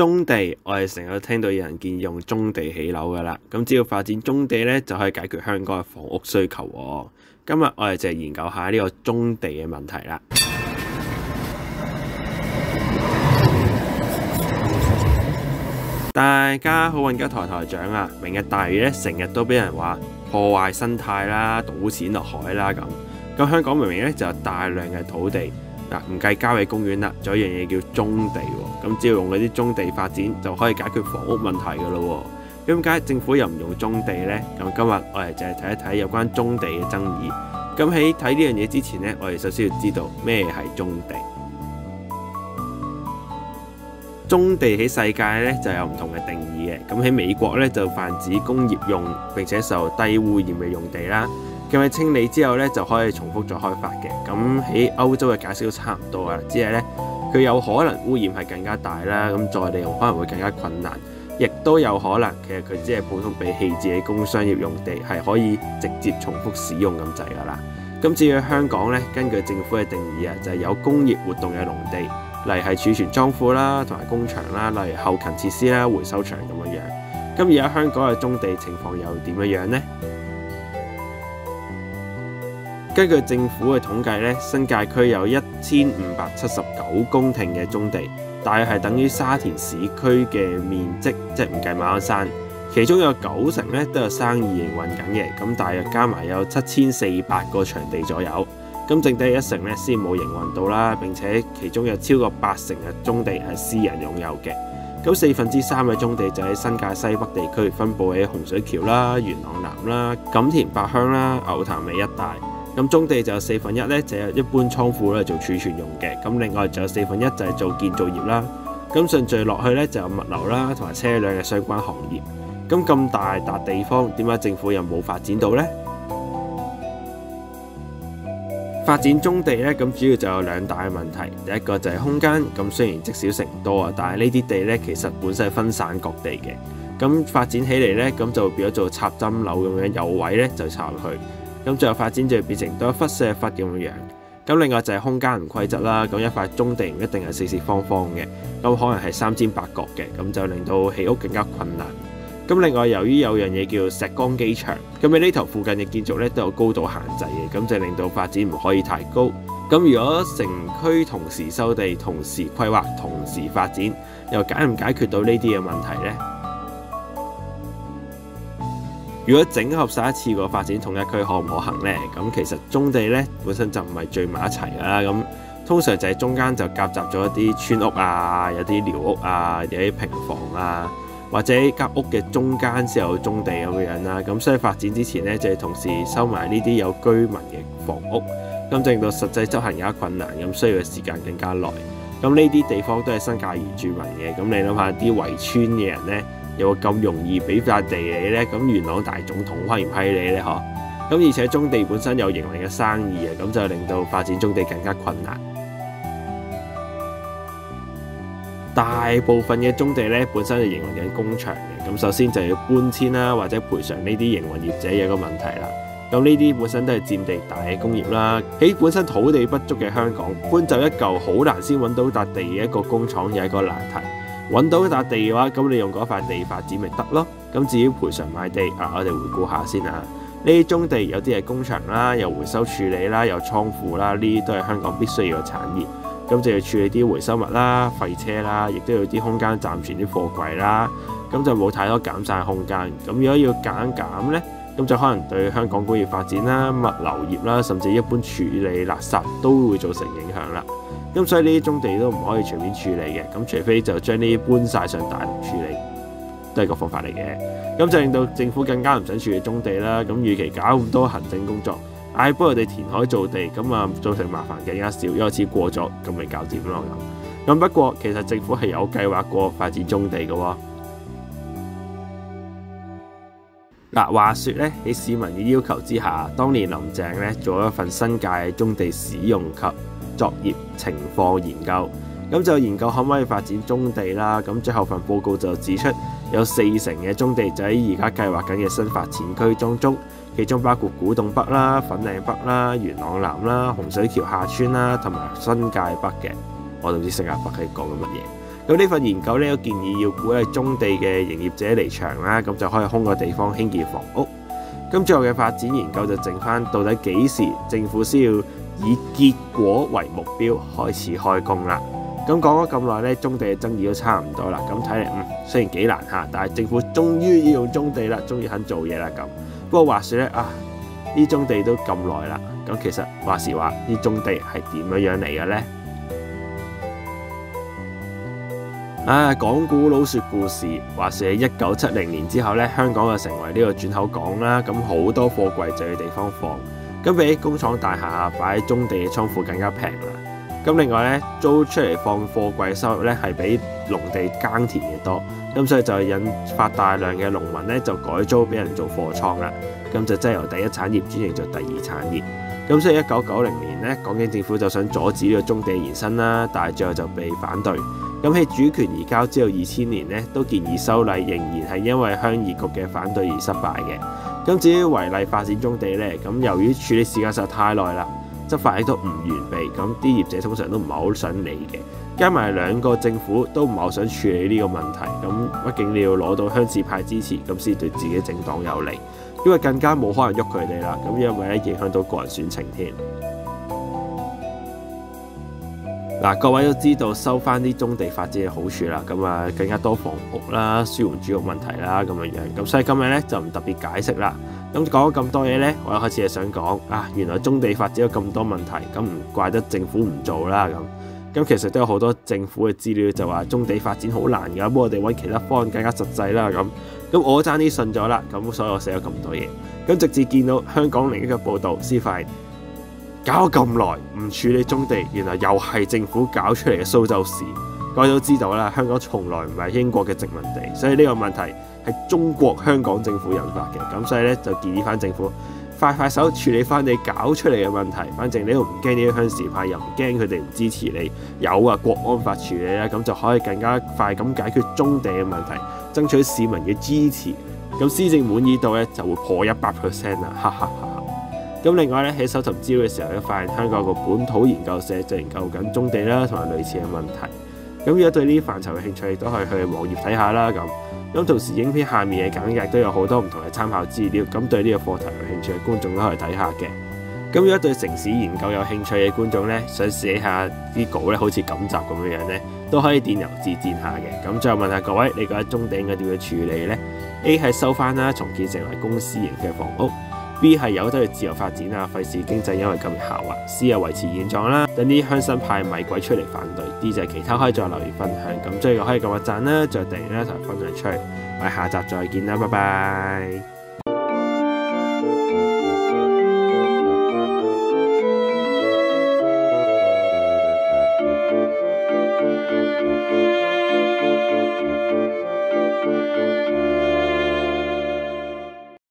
棕地，我哋成日都聽到有人建議用棕地起樓噶啦。咁只要發展棕地咧，就可以解決香港嘅房屋需求喎。今日我哋就係研究下呢個棕地嘅問題啦。大家好，運家台長啊！明日大嶼咧，成日都俾人話破壞生態啦、倒錢落海啦咁。咁香港明明咧就有大量嘅土地。嗱，唔計郊野公園啦，仲有一樣嘢叫棕地喎。咁只要用嗰啲棕地發展，就可以解決房屋問題噶咯喎。點解政府又唔用棕地呢？咁今日我哋就係睇一睇有關棕地嘅爭議。咁喺睇呢樣嘢之前呢，我哋首先要知道咩係棕地。棕地喺世界咧就有唔同嘅定義嘅。咁喺美國咧就泛指工業用並且受低污染嘅用地啦。咁喺清理之後咧就可以重複再開發嘅。咁喺歐洲嘅解釋都差唔多啊，只係咧佢有可能污染係更加大啦，咁再利用可能會更加困難，亦都有可能其實佢只係普通被棄置嘅工商業用地，係可以直接重複使用咁滯噶啦。咁至於香港咧，根據政府嘅定義啊，就係有工業活動嘅農地，例如係儲存倉庫啦，同埋工場啦，例如後勤設施啦、回收場咁樣樣。咁而家香港嘅棕地情況又點樣樣呢？根據政府嘅統計咧，新界區有1579公頃嘅棕地，大約係等於沙田市區嘅面積，即係唔計馬鞍山。其中有90%咧都有生意營運緊嘅，咁大約加埋有7400個場地左右。咁剩低1成咧先冇營運到啦，並且其中有超過80%嘅棕地係私人擁有嘅。咁3/4嘅棕地就喺新界西北地區分佈喺洪水橋啦、元朗南啦、錦田八鄉啦、牛潭尾一帶。咁棕地就有1/4咧就有一般倉庫咧做儲存用嘅，咁另外就有1/4就係做建造業啦。咁順序落去咧就有物流啦同埋車輛嘅相關行業。咁大笪地方，點解政府又冇發展到呢？發展棕地咧，咁主要就有2大問題。第一個就係空間，咁雖然積少成多啊，但係呢啲地咧其實本身係分散各地嘅。咁發展起嚟咧，咁就變咗做插針樓咁樣，有位咧就插落去。咁最後發展就變成多一忽四一忽咁樣。咁另外就係空間唔規則啦。咁一塊棕地唔一定係四四方方嘅，咁可能係三尖八角嘅，咁就令到起屋更加困難。咁另外由於有樣嘢叫石崗機場，咁喺呢頭附近嘅建築咧都有高度限制嘅，咁就令到發展唔可以太高。咁如果城區同時收地、同時規劃、同時發展，又解唔解決到呢啲嘅問題呢？如果整合晒一次個發展同一區可唔可行呢？咁其實棕地咧本身就唔係聚埋一齊噶啦，咁通常就係中間就夾雜咗一啲村屋啊，有啲寮屋啊，有啲平房啊，或者間屋嘅中間先有棕地咁樣啦。咁所以發展之前咧就係同時收埋呢啲有居民嘅房屋，咁令到實際執行更加困難，咁需要嘅時間更加耐。咁呢啲地方都係新界原住民嘅，咁你諗下啲圍村嘅人咧，有咁容易俾塊地你呢？咁元朗大總統批唔批你呢？咁而且棕地本身有營運嘅生意啊，咁就令到發展棕地更加困難。大部分嘅棕地呢，本身就營運緊工場嘅，咁首先就要搬遷啦，或者賠償呢啲營運業者有個問題啦。咁呢啲本身都係佔地大嘅工業啦，喺本身土地不足嘅香港，搬走一嚿好難先揾到笪地嘅一個工廠，又係一個難題。揾到一笪地嘅話，咁你用嗰塊地發展咪得咯？咁至於賠償賣地啊，我哋回顧下先啊。呢啲棕地有啲係工場啦，有回收處理啦，有倉庫啦，呢啲都係香港必須要嘅產業。咁就要處理啲回收物啦、廢車啦，亦都有啲空間暫存啲貨櫃啦。咁就冇太多減晒空間。咁如果要減呢，咁就可能對香港工業發展啦、物流業啦，甚至一般處理垃圾都會造成影響啦。咁所以呢啲棕地都唔可以隨便處理嘅，咁除非就將呢啲搬晒上大陸處理，都係個方法嚟嘅。咁就令到政府更加唔想處理棕地啦。咁與其搞咁多行政工作，幫我哋填海造地，咁啊造成麻煩更加少，一次過咗，咁咪搞掂咯。咁不過其實政府係有計劃過發展棕地嘅喎。嗱，話說咧喺市民嘅要求之下，當年林鄭咧做咗一份新界棕地使用及作業情況研究，咁就研究可唔可以發展棕地啦。咁最後份報告就指出，有40%嘅棕地就喺而家計劃緊嘅新發展區當中，其中包括古洞北啦、粉嶺北啦、元朗南啦、洪水橋下村啦，同埋新界北嘅。我都唔知新界北係講緊乜嘢。咁呢份研究咧都建議要鼓勵棕地嘅營業者離場啦，咁就可以空個地方興建房屋。咁最後嘅發展研究就剩翻到底幾時政府先要以結果為目標開始開工啦。咁講咗咁耐咧，棕地嘅爭議都差唔多啦。咁睇嚟雖然幾難下，但係政府終於要用棕地啦，終於肯做嘢啦咁。不過話說咧呢棕地都咁耐啦，咁其實話時話呢棕地係點樣嚟嘅呢？講古佬說故事，話說喺1970年之後咧，香港就成為呢個轉口港啦，咁好多貨櫃就要地方放，咁比起工廠大廈擺喺棕地嘅倉庫更加平啦。咁另外咧，租出嚟放貨櫃收入咧係比農地耕田嘅多，咁所以就引發大量嘅農民咧就改租俾人做貨倉啦，咁就真係由第一產業轉型做第二產業。咁所以1990年咧，港英政府就想阻止呢個棕地延伸啦，但係最後就被反對。咁喺主權移交之後2000年咧，都建議修例，仍然係因為鄉議局嘅反對而失敗嘅。咁至於違例發展棕地咧，咁由於處理時間實在太耐啦，執法亦都唔完備，咁啲業者通常都唔係好想理嘅。加埋兩個政府都唔係好想處理呢個問題，咁畢竟你要攞到鄉事派支持，咁先對自己政黨有利，因為更加冇可能喐佢哋啦。咁因為咧影響到個人選情添。各位都知道收翻啲棕地發展嘅好處啦，咁更加多房屋啦，舒緩住屋問題啦，咁樣。咁所以今日咧就唔特別解釋啦。咁講咗咁多嘢咧，我一開始係想講原來棕地發展有咁多問題，咁唔怪得政府唔做啦咁。其實都有好多政府嘅資料就話棕地發展好難㗎，不過我哋揾其他方案更加實際啦咁。咁我爭啲信咗啦，咁所以我寫咗咁多嘢。咁直至見到香港另一個報導先發現，搞咗咁耐唔處理棕地，原來又係政府搞出嚟嘅蘇州屎。各位都知道啦，香港從來唔係英國嘅殖民地，所以呢個問題係中國香港政府引發嘅。咁所以咧就建議翻政府快手處理翻你搞出嚟嘅問題。反正你都唔驚呢啲鄉事派，又唔驚佢哋唔支持你，有國安法處理啦，咁就可以更加快咁解決棕地嘅問題，爭取市民嘅支持。咁施政滿意度咧就會破100% 啦，哈哈哈。咁另外咧喺搜尋資料嘅時候咧，發現香港有個本土研究社就研究緊棕地啦，同埋類似嘅問題。咁如果對呢啲範疇嘅興趣，亦都可以去網頁睇下啦。咁同時影片下面嘅簡介都有好多唔同嘅參考資料，咁對呢個課題有興趣嘅觀眾都可以睇下嘅。咁如果對城市研究有興趣嘅觀眾咧，想寫下啲稿咧，好似今集咁樣咧，都可以電郵自薦下嘅。咁最後問下各位，你覺得棕地應該點樣處理呢？ A 係收翻啦，重建成為公私營嘅房屋。B 係由得佢自由發展啊，費事經濟因為咁而下滑。C 係維持現狀啦，等啲鄉紳派米鬼出嚟反對。D 就係其他，可以再留言分享。咁最後可以撳個讚啦，再訂閱啦，同埋分享出去。我哋下集再見啦，拜拜。